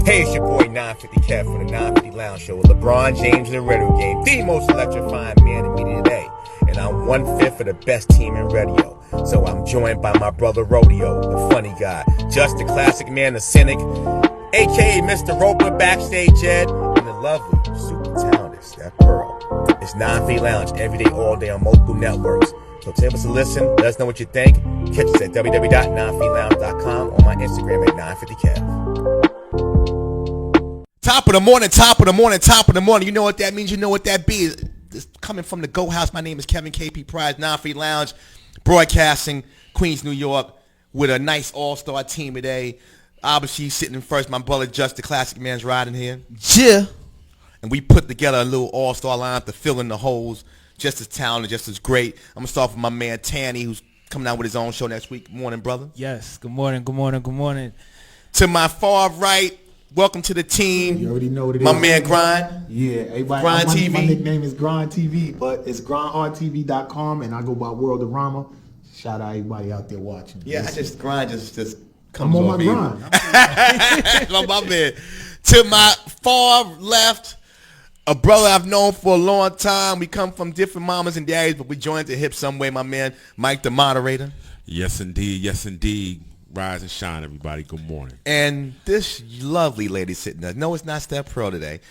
Hey, it's your boy 950 Kev for the 950 Lounge Show with LeBron James in the radio game, the most electrifying man in media today. And I'm 1/5 of the best team in radio. So I'm joined by my brother Rodeo, the funny guy, just the classic man, the cynic, aka Mr. Roper, backstage Ed, and the lovely, super talented Steph Pearl. It's 950 Lounge every day, all day on multiple networks. So take us a listen, let us know what you think. Catch us at www.950lounge.com, on my Instagram at 950kev. Top of the morning, top of the morning, top of the morning. You know what that means, you know what that be. This coming from the Go House, my name is Kevin KP Prize, 950 Lounge, broadcasting Queens, New York, with a nice all-star team today. Obviously, sitting in first, my brother Just the Classic Man's riding here. Yeah. And we put together a little all-star lineup to fill in the holes. Just as talented, just as great. I'm going to start with my man Tanny, who's coming out with his own show next week. Good morning, brother. Yes, good morning, good morning, good morning. To my far right, welcome to the team. You already know what it my is. Man Grind. Yeah, everybody. Grind TV. My nickname is Grind TV, but it's grindhardtv.com, and I go by Worldarama. Shout out everybody out there watching. Yeah, I just Grind just I'm comes on off my me. grind. On my man. To my far left, a brother I've known for a long time. We come from different mamas and daddies, but we joined at the hip some way, my man Mike the moderator. Yes, indeed. Yes, indeed. Rise and shine, everybody. Good morning. And this lovely lady sitting there, no, it's not Steph Pearl today.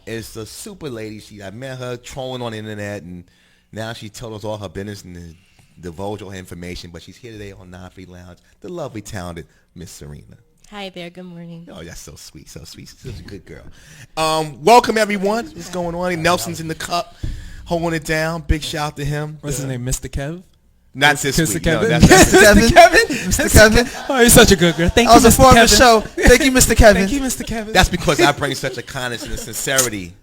It's a super lady. I met her trolling on the internet, and now she told us all her business and divulged all her information. But she's here today on 950 Lounge, the lovely, talented Miss Serena. Hi there. Good morning. Oh, that's so sweet, so sweet. She's such a good girl. Welcome, everyone. What's going on? Nelson's in the cup, holding it down. Big shout out to him. What's his name, Mr. Kev? Not this Mr. week. Kevin? No, that's Mr. Kevin. Mr. Kevin. Oh, you're such a good girl. Thank I you, was a Mr. part of Kevin. the show. Thank you, Mr. Kevin. Thank you, Mr. Kevin. That's because I bring such a kindness and a sincerity.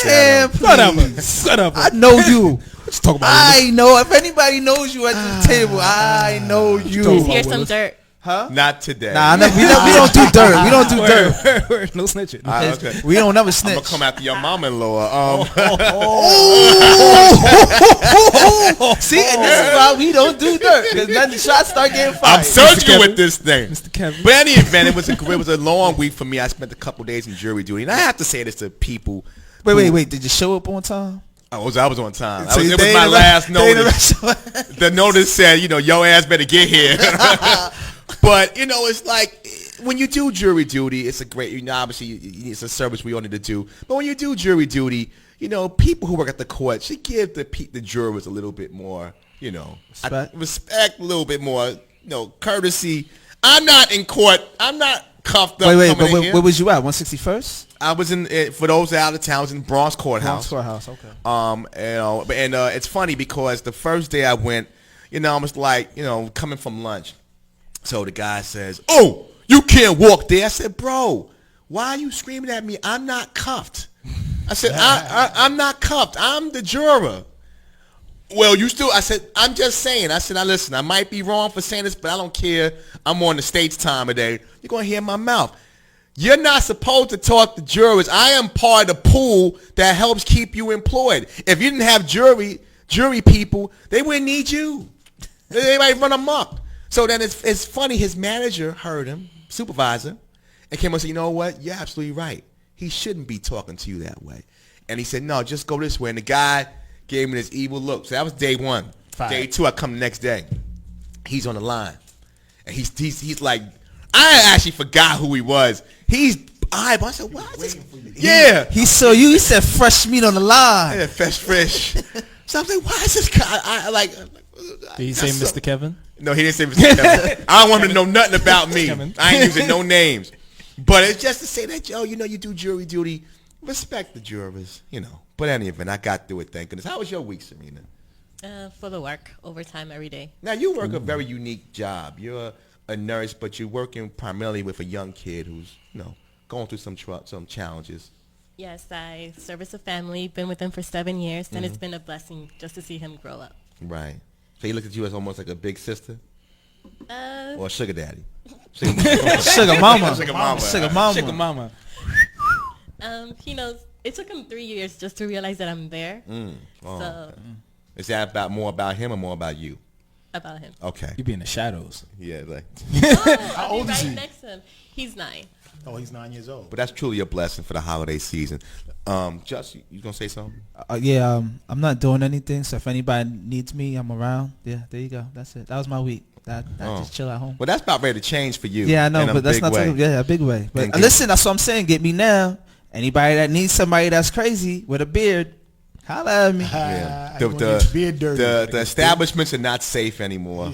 Man, Whatever. please. Whatever. I know you. Let's talk about I know. If anybody knows you at the table, I know you. Let's hear some dirt. Huh? Not today. Nah, no, we don't do dirt. We don't do dirt. Word. No snitching. Okay. We don't never I'm snitch. gonna come after your mama-in-law. See, and this is why we don't do dirt, because then the shots start getting fired. I'm surgical with this thing. Mr. Kevin. But in any event, it was a long week for me. I spent a couple days in jury duty, and I have to say this to people. Wait. Did you show up on time? I was on time. So It was they my ain't last they ain't notice. The notice said, your ass better get here. But it's like when you do jury duty, it's a great. Obviously, it's a service we all need to do. But when you do jury duty, people who work at the court should give the jurors a little bit more, respect, a little bit more, courtesy. I'm not in court. I'm not cuffed up. Wait, but coming in here. where was you at? 161st? I was for those out of town, I was in Bronx Courthouse. Courthouse, okay. And it's funny because the first day I went, I was like, coming from lunch. So the guy says, "Oh, you can't walk there." I said, "Bro, why are you screaming at me? I'm not cuffed." I said, I'm not cuffed. I'm the juror. Well, I said, I'm just saying. I said, now listen, I might be wrong for saying this, but I don't care. I'm on the state's time today. You're going to hear my mouth. You're not supposed to talk to jurors. I am part of the pool that helps keep you employed. If you didn't have jury people, they wouldn't need you. They might run amok. So then it's funny. His manager heard him, supervisor, and came and said, "You know what? You're absolutely right. He shouldn't be talking to you that way." And he said, "No, just go this way." And the guy gave me this evil look. So that was day one. Fine. Day two, I come the next day. He's on the line, and he's like, I actually forgot who he was. He's eyeball. I said, "What?" Yeah. He saw you. He said, "Fresh meat on the line." Yeah, fresh. So I'm like, why is this guy? I like. Did he say Mr. Kevin? No, he didn't say Mr. Kevin. I don't want him to know nothing about me. Kevin. I ain't using no names. But it's just to say that, you do jury duty. Respect the jurors, But in any event, I got through it, thank goodness. How was your week, Serena? Full of work, overtime every day. Now, you work a very unique job. You're a nurse, but you're working primarily with a young kid who's, going through some challenges. Yes, I service a family, been with him for 7 years, and it's been a blessing just to see him grow up. Right. So he looked at you as almost like a big sister? Or a sugar daddy? Sugar Sugar mama. mama. Sugar mama. He knows. It took him 3 years just to realize that I'm there. Oh, So Is that more about him or more about you? about him. Okay. You be in the shadows. Yeah, like, How old is right he? next to him. He's 9. Oh, he's 9 years old. but that's truly a blessing for the holiday season. Just, you gonna say something? I'm not doing anything, so if anybody needs me, I'm around. Yeah, there you go. That's it. That was my week. I just chill at home. Well, that's about ready to change for you. Yeah, I know, in a but that's big not way. talking, a big way. But And listen, that's what I'm saying. Get me now. Anybody that needs somebody that's crazy with a beard, holla at me. Yeah. You gonna get beard dirty. The establishments are not safe anymore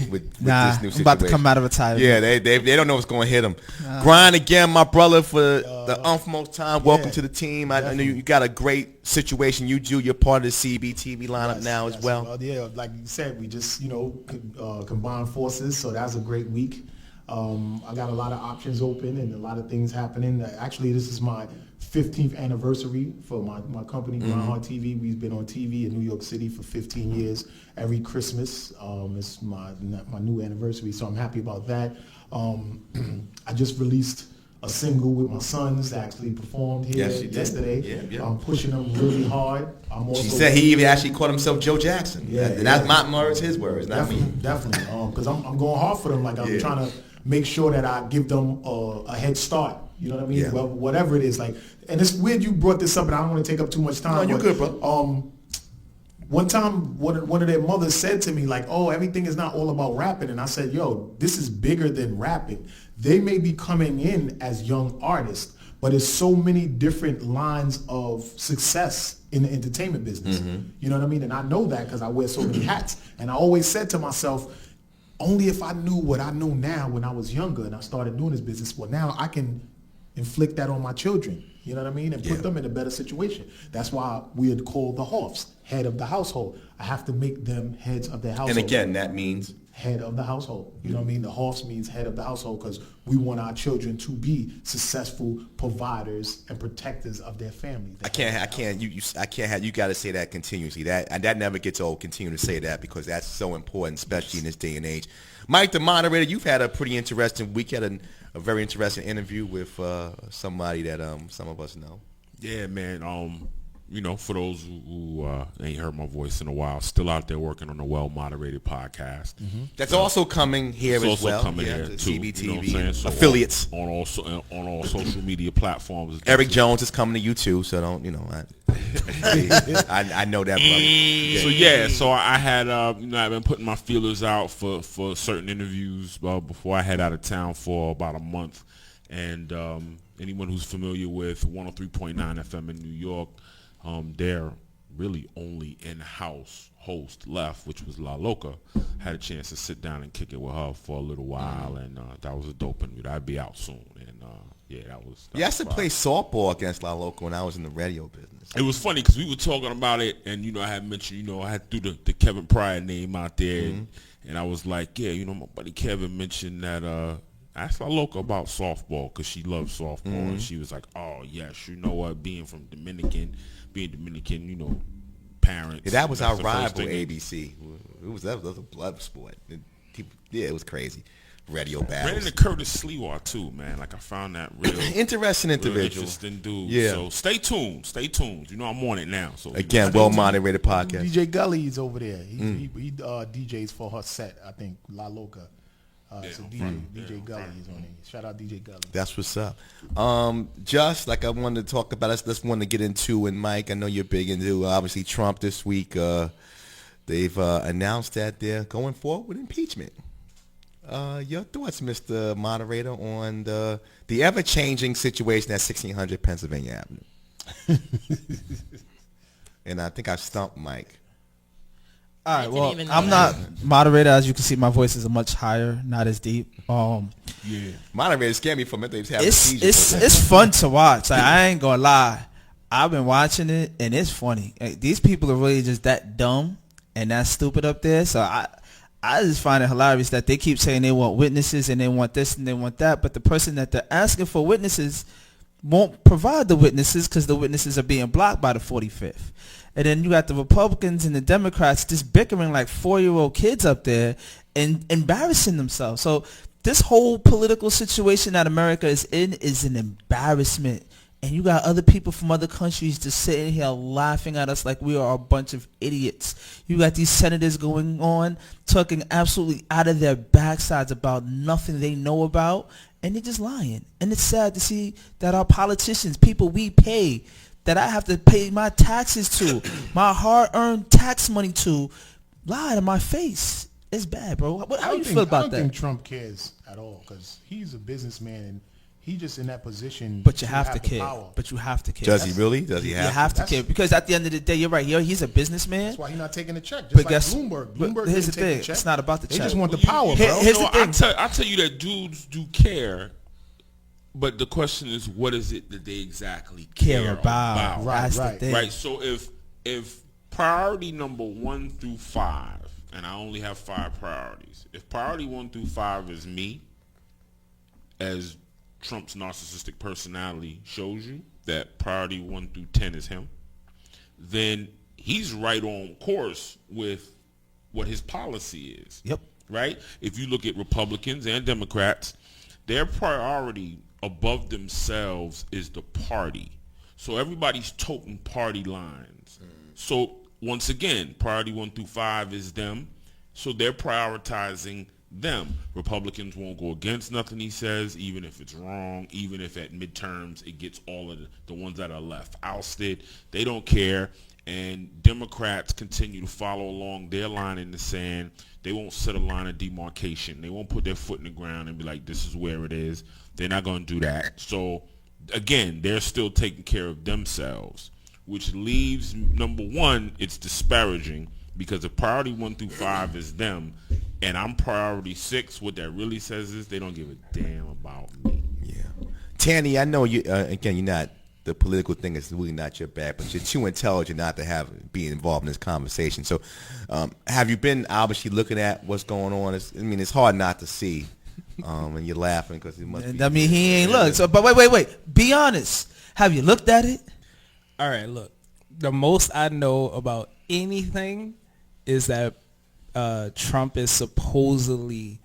with Nah, this new I'm situation. about to come out of retirement. Yeah, they don't know what's going to hit them. Grind again, my brother, for the umph time. Welcome to the team. I know you got a great situation. You're part of the CBTV lineup now as well. Yeah, like you said, we just combined forces, so that's a great week. I got a lot of options open and a lot of things happening. Actually, this is my 15th anniversary for my company, Groundhog TV. We've been on TV in New York City for 15 years. Every Christmas is my new anniversary, so I'm happy about that. I just released a single with my sons that actually performed here yesterday. Yeah. I'm pushing them really hard. I'm also She said he even actually called himself Joe Jackson. Yeah, and that's my words, his words, not me. Definitely, because I'm going hard for them. Like I'm trying to make sure that I give them a head start. You know what I mean? Yeah. Well, whatever it is, like, and it's weird you brought this up, and I don't want to take up too much time. No, you're good, bro. One time, one of their mothers said to me, like, "Oh, everything is not all about rapping," and I said, "Yo, this is bigger than rapping. They may be coming in as young artists, but there's so many different lines of success in the entertainment business. You know what I mean? And I know that because I wear so many hats. And I always said to myself, only if I knew what I know now when I was younger and I started doing this business, well, now I can inflict that on my children. You know what I mean? And put them in a better situation. That's why we had called the Hoffs, head of the household. I have to make them heads of their household. And again, that means Head of the household. You know what I mean? The Hoffs means head of the household because we want our children to be successful providers and protectors of their family. I can't. You got to say that continuously. That never gets old. Continue to say that because that's so important, especially in this day and age. Mike, the moderator, you've had a pretty interesting week. You had a very interesting interview with somebody that some of us know. Yeah, man. You know, for those who ain't heard my voice in a while, still out there working on a well-moderated podcast. That's also coming here It's as also well. coming Yeah, here the too. CBTV You know what I'm saying? So affiliates. on all social media platforms. Eric Jones is coming to you too, so don't I know that, brother. So I had I've been putting my feelers out for certain interviews before I head out of town for about a month, and anyone who's familiar with 103.9 FM in New York. Their really only in-house host left, which was La Loca. Had a chance to sit down and kick it with her for a little while, and that was a dope interview. I'd be out soon, and that was. I used to play softball against La Loca when I was in the radio business. It was funny because we were talking about it, and I had mentioned, I had threw the Kevin Pryor name out there, and I was like, my buddy Kevin mentioned that. I asked La Loca about softball because she loves softball, and she was like, "Oh yes, you know what? Being Dominican, parents." Yeah, that was our the first rival, thing. ABC. That was a blood sport. It was crazy. Radio Ran battles. into Curtis Sliwa too, man. Like I found that real Interesting real individual. interesting dude. Yeah. So stay tuned. I'm on it now. So Again, well-moderated podcast. DJ Gully's over there. He DJs for her set, I think, La Loca. So DJ Gully is on there. Shout out DJ Gully. That's what's up. Just like I wanted to talk about, let's want to get into, and Mike, I know you're big into, obviously, Trump this week. They've announced that they're going forward with impeachment. Your thoughts, Mr. Moderator, on the ever-changing situation at 1600 Pennsylvania Avenue? And I think I stumped Mike. All right, well, even I'm know not moderator. As you can see, my voice is much higher, not as deep. Moderator scared me from it. It's fun to watch. Like, I ain't gonna lie. I've been watching it, and it's funny. Like, these people are really just that dumb and that stupid up there. So I just find it hilarious that they keep saying they want witnesses and they want this and they want that, but the person that they're asking for witnesses won't provide the witnesses because the witnesses are being blocked by the 45th. And then you got the Republicans and the Democrats just bickering like 4-year-old kids up there and embarrassing themselves. So this whole political situation that America is in is an embarrassment. And you got other people from other countries just sitting here laughing at us like we are a bunch of idiots. You got these senators going on, talking absolutely out of their backsides about nothing they know about, and they're just lying. And it's sad to see that our politicians, people we pay, that I have to pay my taxes to, my hard-earned tax money to, lie to my face. It's bad, bro. How do you feel about I don't that? think Trump cares at all because he's a businessman and he's just in that position. But you have to the care. power. But you have to care. Does he really? Does he You have? have to That's- care because at the end of the day, you're right. He's a businessman. That's why he's not taking the check. Just But like guess Bloomberg. but Bloomberg here's the didn't take thing. the check. It's not about the They check. just want the power, Here- bro. here's the thing. I tell you that dudes do care, but the question is, what is it that they exactly care about? Right, That's right. the thing. Right. So if priority number 1 through 5, and I only have 5 priorities. If priority 1 through 5 is me, as Trump's narcissistic personality shows you, that priority 1 through 10 is him, then he's right on course with what his policy is. Yep. Right? If you look at Republicans and Democrats, their priority above themselves is the party. So everybody's toting party lines. So once again, priority 1 through 5 is them. So they're prioritizing them. Republicans won't go against nothing he says, even if it's wrong, even if at midterms it gets all of the ones that are left ousted. They don't care. And Democrats continue to follow along their line in the sand. They won't set a line of demarcation. They won't put their foot in the ground and be like, this is where it is. They're not going to do that. So, again, they're still taking care of themselves, which leaves, number 1, it's disparaging because if priority 1 through 5 is them and I'm priority 6, what that really says is they don't give a damn about me. Yeah. Tanny, I know you. Again, you're not. The political thing is really not your bag, but you're too intelligent not to be involved in this conversation. So, have you been obviously looking at what's going on? It's hard not to see, and you're laughing because it must be. I mean, he ain't looked. So, but wait. Be honest. Have you looked at it? All right, look. The most I know about anything is that Trump is supposedly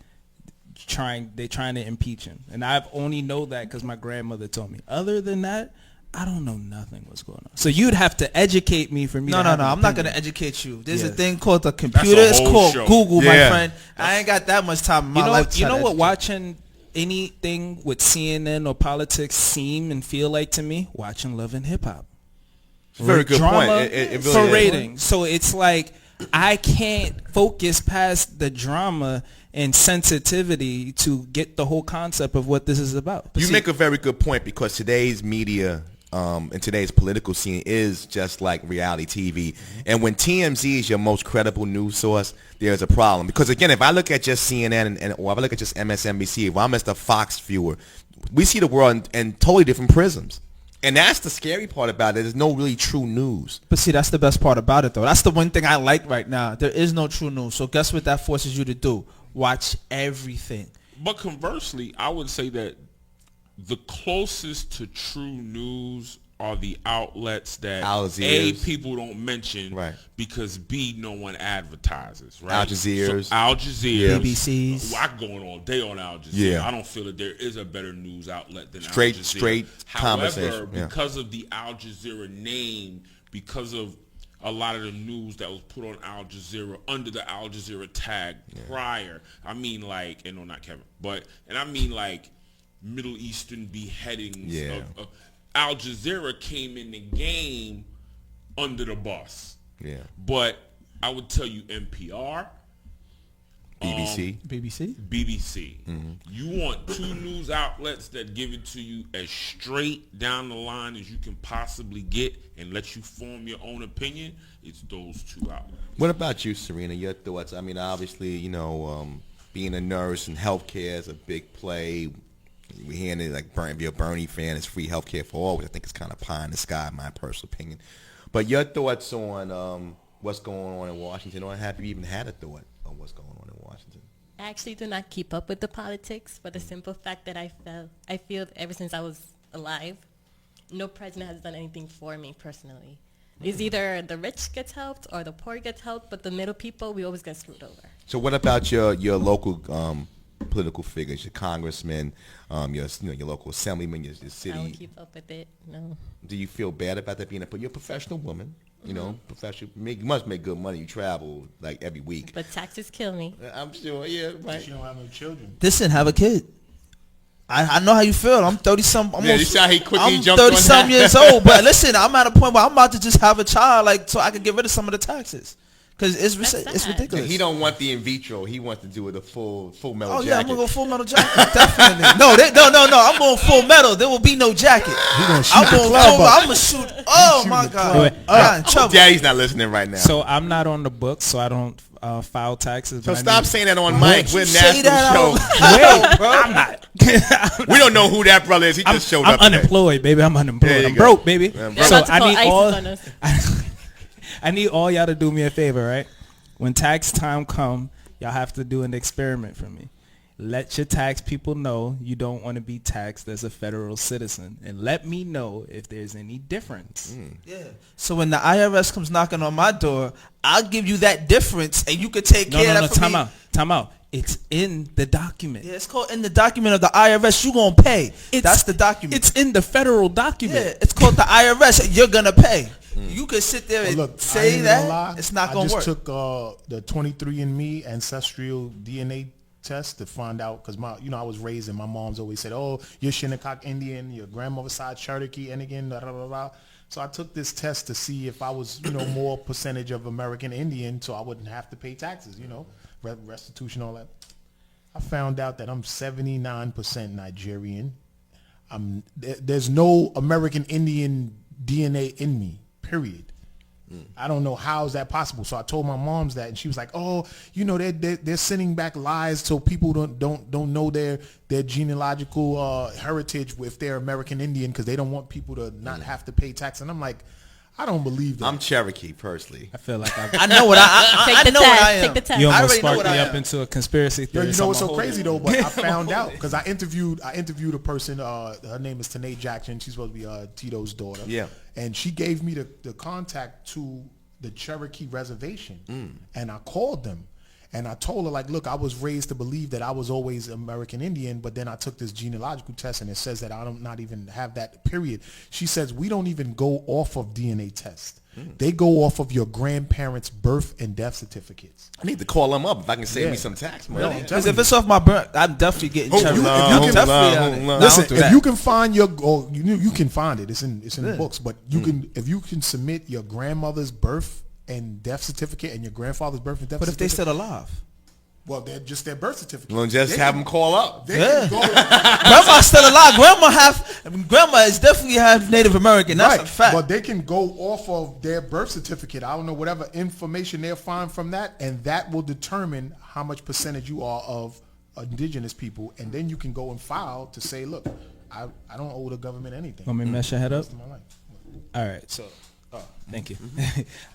trying to impeach him, and I've only know that because my grandmother told me. Other than that, I don't know nothing what's going on. So you'd have to educate me for me. No. to have an I'm not going opinion. to educate you. There's a Yes. thing called the computer. That's It's a whole called show. Google, my Yeah. friend. I ain't got that much time in my life. You know what? Watching anything with CNN or politics seem and feel like to me? Watching Love and Hip Hop. Very good Drama point. It really for is. ratings. So it's like I can't focus past the drama and sensitivity to get the whole concept of what this is about. But You see, make a very good point because today's media and today's political scene is just like reality TV. And when TMZ is your most credible news source, there's a problem. Because again, if I look at just CNN or if I look at just MSNBC, if I'm just a Fox viewer, we see the world in totally different prisms. And that's the scary part about it. There's no really true news. But see, that's the best part about it, though. That's the one thing I like right now. There is no true news. So guess what that forces you to do? Watch everything. But conversely, I would say that the closest to true news are the outlets that Al Jazeera. people don't mention, Right. because B, no one advertises, right? Al Jazeera. So Al Jazeera, BBCs. I go on all day on Al Jazeera. Yeah. I don't feel that there is a better news outlet than Straight- Al Jazeera. straight However, conversation, yeah. because of the Al Jazeera name, because of a lot of the news that was put on Al Jazeera under the Al Jazeera tag prior, I mean like, and no, not Kevin, but, and I mean like Middle Eastern beheadings. Yeah. Of Al Jazeera came in the game under the bus. Yeah. But I would tell you NPR, BBC. BBC? BBC. You want two news outlets that give it to you as straight down the line as you can possibly get and let you form your own opinion, it's those two outlets. What about you, Serena? Your thoughts? I mean, obviously, being a nurse and healthcare is a big play. We're hearing it like be a Bernie fan. It's free healthcare for all, which I think is kind of pie in the sky, in my personal opinion. But your thoughts on what's going on in Washington, or have you even had a thought on what's going on in Washington? I actually do not keep up with the politics for the simple fact that I feel ever since I was alive, no president has done anything for me personally. It's either the rich gets helped or the poor gets helped, but the middle people, we always get screwed over. So what about your local political figures, your congressmen, your local assemblymen, your I don't city. keep up with it. No. Do you feel bad about that being you're a professional woman? You know, professional. You must make good money. You travel like every week. But taxes kill me. I'm sure. Yeah, right. She don't have no children. Listen, have a kid. I know how you feel. I'm 30-some. Yeah, you see how he quickly I'm jumped on 30-some that? years old. But listen, I'm at a point where I'm about to just have a child, like, so I can get rid of some of the taxes. Because it's That's sad. ridiculous. He don't want the in vitro. He wants to do it a full metal Oh jacket. yeah, I'm gonna go full metal jacket. Definitely. No. I'm going full metal. There will be no jacket. I'm gonna shoot. Oh my god. I'm in trouble. Daddy's not listening right now. So I'm not on the books, so I don't file taxes. So but I stop need- saying that on mic. We're a Say that national out. show. Wait, I'm not. We don't know who that brother is. He just showed I'm up. today. unemployed, baby. I'm There unemployed. you I'm go. broke, baby. Yeah, I'm They're So about to I call need ISIS all. on us. I need all y'all to do me a favor, right? When tax time come, y'all have to do an experiment for me. Let your tax people know you don't want to be taxed as a federal citizen, and let me know if there's any difference. Yeah. So when the IRS comes knocking on my door, I'll give you that difference, and you can take care of that for me. Time out. It's in the document. Yeah, it's called in the document of the IRS. You gonna pay. That's the document. It's in the federal document. Yeah, it's called the IRS. You're gonna pay. You could sit there and Look, I say ain't that. gonna lie. It's not gonna I work. just took the 23andMe ancestral DNA test to find out because I was raised and my mom's always said, "Oh, you're Shinnecock Indian, your grandmother's side Cherokee Indian." Blah, blah, blah, blah. So I took this test to see if I was, more percentage of American Indian, so I wouldn't have to pay taxes. Restitution, all that. I found out that I'm 79% Nigerian. There's no American Indian DNA in me. Period. I don't know how is that possible. So I told my moms that, and she was like, "Oh, they're sending back lies so people don't know their genealogical heritage if they're American Indian because they don't want people to not have to pay tax." And I'm like, I don't believe that. I'm Cherokee, personally. I feel like I know what I Take the know what I test. am. Take the test. you I almost already know sparked what me I up am. into a conspiracy Yo, theory. you so know what's I'ma so hold crazy it. though? But I found out because I interviewed a person. Her name is Tanae Jackson. She's supposed to be Tito's daughter. Yeah. And she gave me the contact to the Cherokee reservation, and I called them, and I told her like, "Look, I was raised to believe that I was always American Indian, but then I took this genealogical test, and it says that I don't not even have that." Period. She says we don't even go off of DNA tests. They go off of your grandparents' birth and death certificates. I need to call him up if I can save Yeah. me some tax Really? money. Because if it's off my birth, I'm definitely getting Oh, Cherokee. you- if you I'm can- definitely hold on it. on. No, I Listen, don't do if that. you can find you can find it. It's in books. But if you can submit your grandmother's birth and death certificate and your grandfather's birth and death But if they certificate. still alive, Well, they're just their birth certificate. Well, just They have can- him call up. They Yeah. can go, Grandma's still alive. Grandma is definitely half Native American. That's right, a fact. but they can go off of their birth certificate. I don't know whatever information they'll find from that, and that will determine how much percentage you are of indigenous people, and then you can go and file to say, look, I don't owe the government anything. Want me to mess your head up? Rest of my life. All right, so thank you.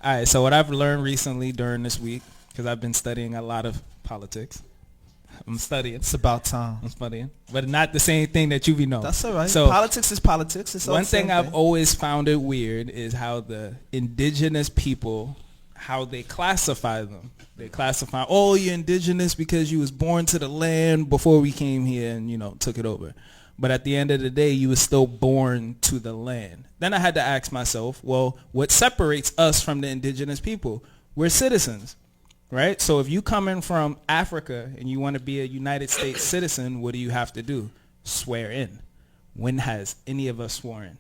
All right, so what I've learned recently during this week, because I've been studying a lot of politics. I'm studying. It's about time. I'm studying, but not the same thing that you be knowing. That's all right. So Politics is politics. It's all one the same thing I've always found it weird is how the indigenous people, how they classify them. They classify, oh, you're indigenous because you was born to the land before we came here and took it over. But at the end of the day, you were still born to the land. Then I had to ask myself, well, what separates us from the indigenous people? We're citizens. Right? So if you come in from Africa and you want to be a United States citizen, what do you have to do? Swear in. When has any of us sworn?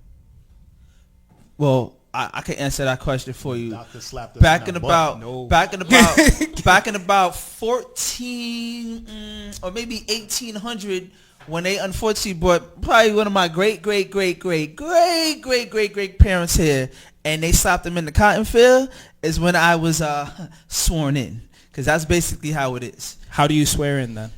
Well, I can answer that question for you. Doctor slapped us Back in in the about, No. back in about, back in about 14 or maybe 1800, when they unfortunately brought probably one of my great parents here, and they slapped them in the cotton field, is when I was sworn in, because that's basically how it is. How do you swear in then?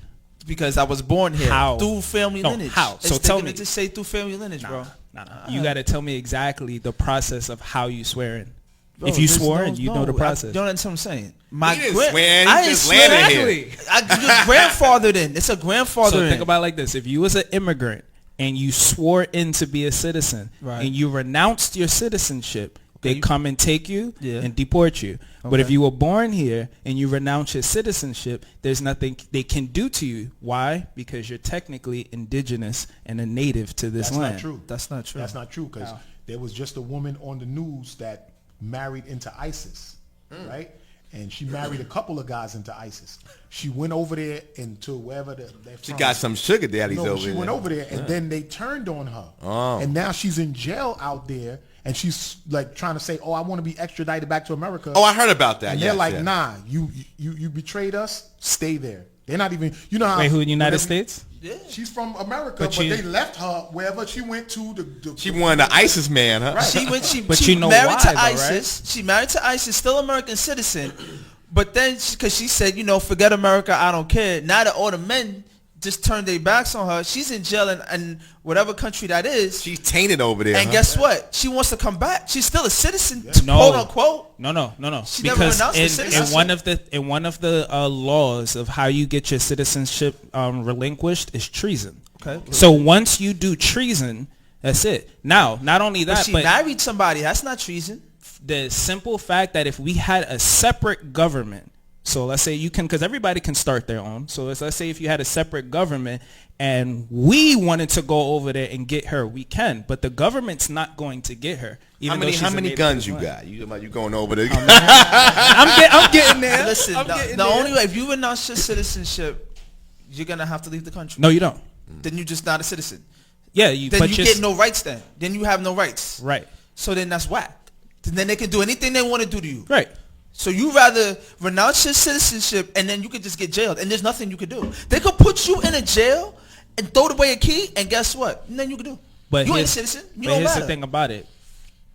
Because I was born here. How? Through family No, lineage. how? So It's tell gonna me. just say through family lineage, bro. Nah. You got to tell me exactly the process of how you swear in. Bro, if you there's swore no- in, you no, know the process. You don't understand what I'm saying. My He didn't swear in, he I didn't just swear landed in. here. I just grandfathered in. It's a grandfather So in. think about it like this. If you was an immigrant and you swore in to be a citizen Right. and you renounced your citizenship They come and take you Yeah. and deport you. But if Okay. you were born here and you renounce your citizenship, there's nothing they can do to you. Why? Because you're technically indigenous and a native to this That's land. not true. That's not true. That's not true because there was just a woman on the news that married into ISIS, right? And she married a couple of guys into ISIS. She went over there into wherever they're She from. got some sugar daddies No, over she there. went over there, and then they turned on her. Oh. And now she's in jail out there, and she's like trying to say, "Oh, I want to be extradited back to America." Oh, I heard about that. and yes, they're like, yes. "Nah, you betrayed us. Stay there." They're not even. You know how? Wait, who in the United whenever- States? She's from America, But but you- they left her wherever she went to. She wanted the ISIS man, huh? But she you know married why, to though, right? ISIS. She married to ISIS, still American citizen. But then, because she said, forget America, I don't care. Now that all the men just turned their backs on her, she's in jail in whatever country that is. She's tainted over there. And huh? guess what? She wants to come back. She's still a citizen, No. quote unquote. No. She never Because renounced her in citizenship. one of the laws of how you get your citizenship relinquished is treason. Okay. So once you do treason, that's it. Now, not only But that, she but married somebody. That's not treason. the simple fact that if we had a separate government, so let's say you can, because everybody can start their own. So let's say if you had a separate government and we wanted to go over there and get her, we can. But the government's not going to get her. Even though she's How a many native guns to you the land. got? You going over there? I'm getting there. Listen, I'm the getting the there. only way, if you renounce your citizenship, you're going to have to leave the country. No, you don't. Then you're just not a citizen. Yeah, Then but you just, get no rights then. Then you have no rights. right, So then that's whack. Then they can do anything they want to do to you. right. So you rather renounce your citizenship and then you could just get jailed and there's nothing you could do. They could put you in a jail and throw away a key and guess what? Nothing you could do. But you ain't a here's- citizen. You But don't here's matter. the thing about it.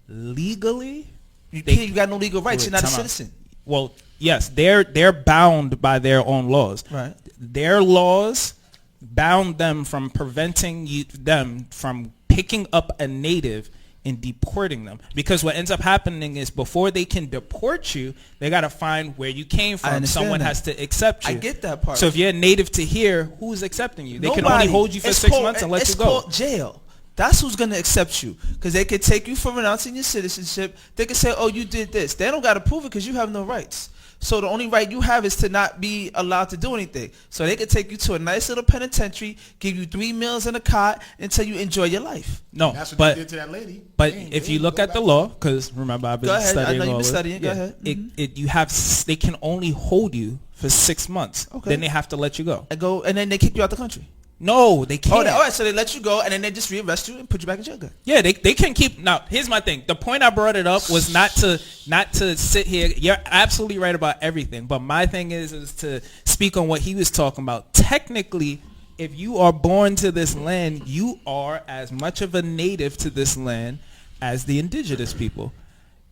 Legally, You they- can't. You got no legal rights. Wait, You're not a time out. citizen. Well, yes, they're bound by their own laws. Right. Their laws bound them from preventing them from picking up a native and deporting them. Because what ends up happening is before they can deport you, they got to find where you came from. understand Someone that. has to accept you. I get that part. So if you're a native to here, who's accepting you? They can Nobody. only hold you for It's 6 called- months and let it's you go. called jail. That's who's going to accept you. Because they could take you for renouncing your citizenship. They could say, oh, you did this. They don't got to prove it because you have no rights. So the only right you have is to not be allowed to do anything. So they could take you to a nice little penitentiary, give you 3 meals in a cot until you enjoy your life. No, That's what but they did to that lady. But Dang, if they you didn't look go at the back. law, because remember I've been Go ahead. I studying know you've all been this. studying. Go ahead. They can only hold you for 6 months. Okay. Then they have to let you go. And then they kick you out the country. No, they can't. All right, so they let you go, and then they just rearrest you and put you back in jail. Good. Yeah, they can keep. Now, here's my thing. The point I brought it up was not to sit here. You're absolutely right about everything. But my thing is to speak on what he was talking about. Technically, if you are born to this land, you are as much of a native to this land as the indigenous people.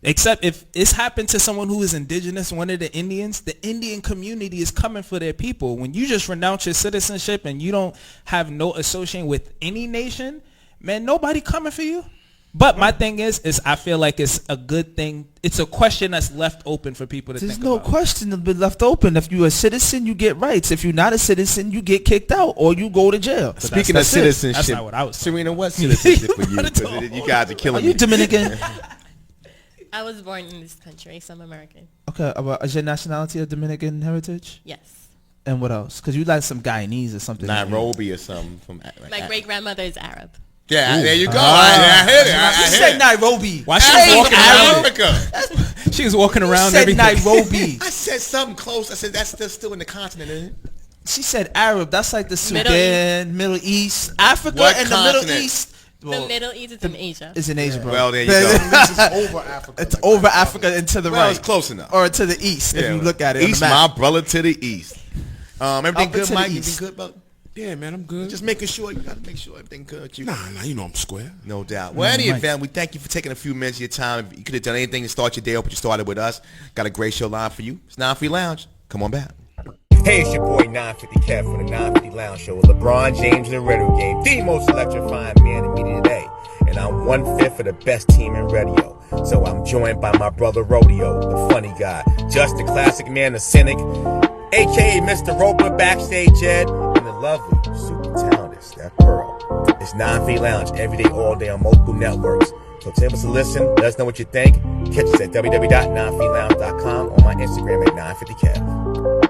Except if it's happened to someone who is indigenous, one of the Indians, the Indian community is coming for their people. When you just renounce your citizenship and you don't have no association with any nation, man, nobody coming for you. But my thing is I feel like it's a good thing. It's a question that's left open for people to There's think no about. question that's been left open. If you're a citizen, you get rights. If you're not a citizen, you get kicked out or you go to jail. Speaking of that's it. citizenship, That's not what I was saying. Serena, what's citizenship for you? Not at 'Cause all. you guys are Are killing you me. Dominican? I was born in this country, so I'm American. Okay, is your nationality of Dominican heritage? Yes. And what else? Because you like some Guyanese or something. Nairobi or something from. My great grandmother is Arab. Yeah, there you go. I hit it. You I said hit it. Nairobi. Why she Hey, was walking around? Africa. She was walking You around said everything. Nairobi. I said something close. I said that's still in the continent, isn't it? She said Arab. That's like the Middle Sudan, Middle East, Africa, What and the Middle continent? East. The Middle East is in Asia. It's in Asia, bro. Well, there you go. This is over Africa. It's like over my Africa and to the Well, right. it's close enough. Or to the east, if you look at it. East, on the my map. brother to the east. Everything Up good, to the Mike? east. Everything good, brother? Yeah, man, I'm good. Just making sure. You got to make sure everything good with you. Nah, you know I'm square. No doubt. Well, any Mike. event, we thank you for taking a few minutes of your time. If you could have done anything to start your day off, but you started with us. Got a great show live for you. It's 950 Lounge. Come on back. Hey, it's your boy 950 Kev from the 950 Lounge Show with LeBron James in the radio game, the most electrifying man in media today. And I'm 1/5 of the best team in radio. So I'm joined by my brother Rodeo, the funny guy, just the classic man, the cynic, aka Mr. Roper, backstage Ed, and the lovely, super talented Steph Pearl. It's 950 Lounge every day, all day on multiple networks. So tell us to listen. Let us know what you think. Catch us at www.9feetlounge.com, on my Instagram at 950kev.